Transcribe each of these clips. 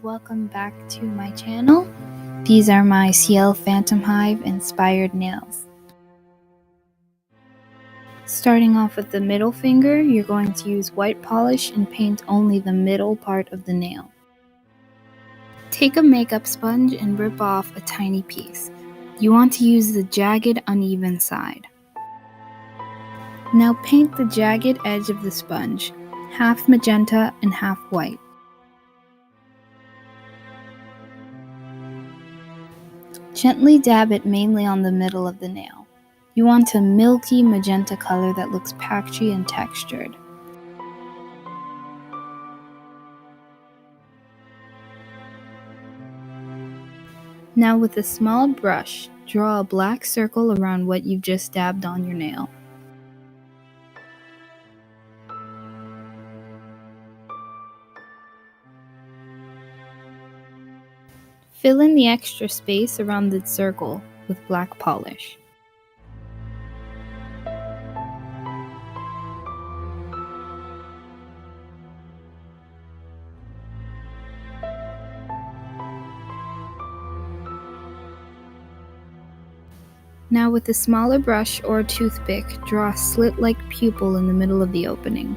welcome back to my channel. These are my Ciel Phantomhive inspired nails. Starting off with the middle finger, you're going to use white polish and paint only the middle part of the nail. Take a makeup sponge and rip off a tiny piece. You want to use the jagged, uneven side. Now paint the jagged edge of the sponge, half magenta and half white. Gently dab it mainly on the middle of the nail. You want a milky magenta color that looks patchy and textured. Now with a small brush, draw a black circle around what you've just dabbed on your nail. Fill in the extra space around the circle with black polish. Now with a smaller brush or a toothpick, draw a slit-like pupil in the middle of the opening.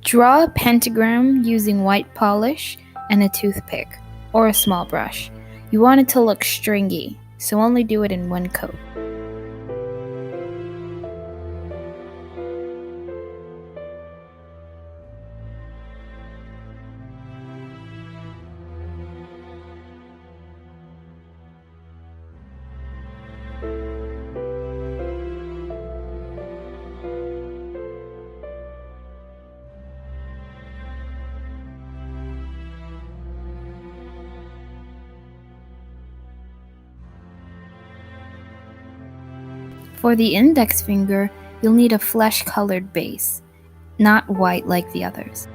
Draw a pentagram using white polish and a toothpick, or a small brush. You want it to look stringy, so only do it in one coat. For the index finger, you'll need a flesh-colored base, not white like the others.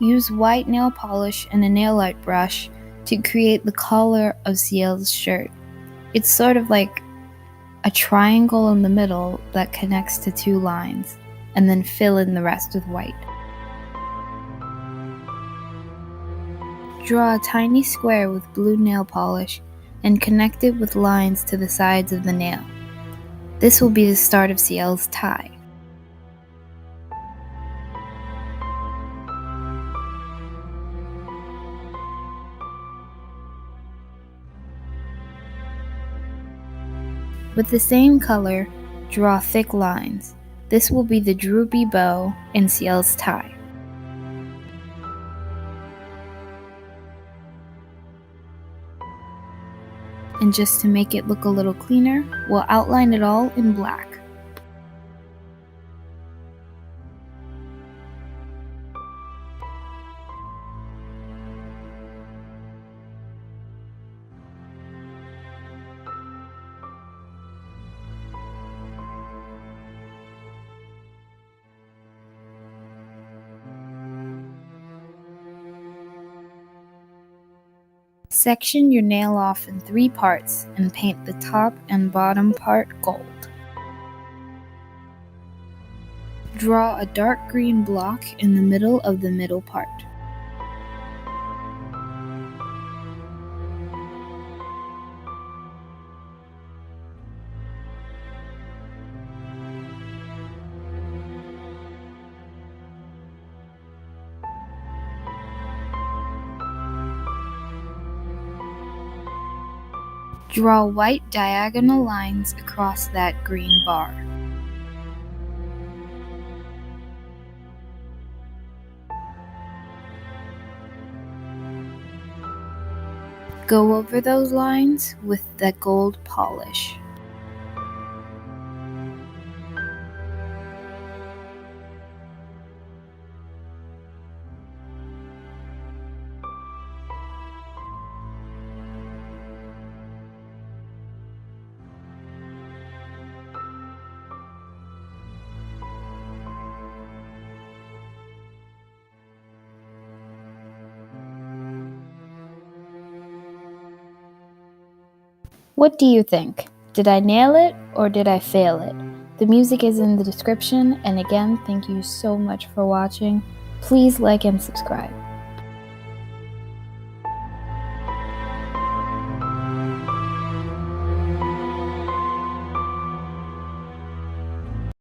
Use white nail polish and a nail art brush to create the collar of Ciel's shirt. It's sort of like a triangle in the middle that connects to two lines, and then fill in the rest with white. Draw a tiny square with blue nail polish and connect it with lines to the sides of the nail. This will be the start of Ciel's tie. With the same color, draw thick lines. This will be the droopy bow in Ciel's tie. And just to make it look a little cleaner, we'll outline it all in black. Section your nail off in 3 parts and paint the top and bottom part gold. Draw a dark green block in the middle of the middle part. Draw white diagonal lines across that green bar. Go over those lines with the gold polish. What do you think? Did I nail it or did I fail it? The music is in the description, and again, thank you so much for watching. Please like and subscribe.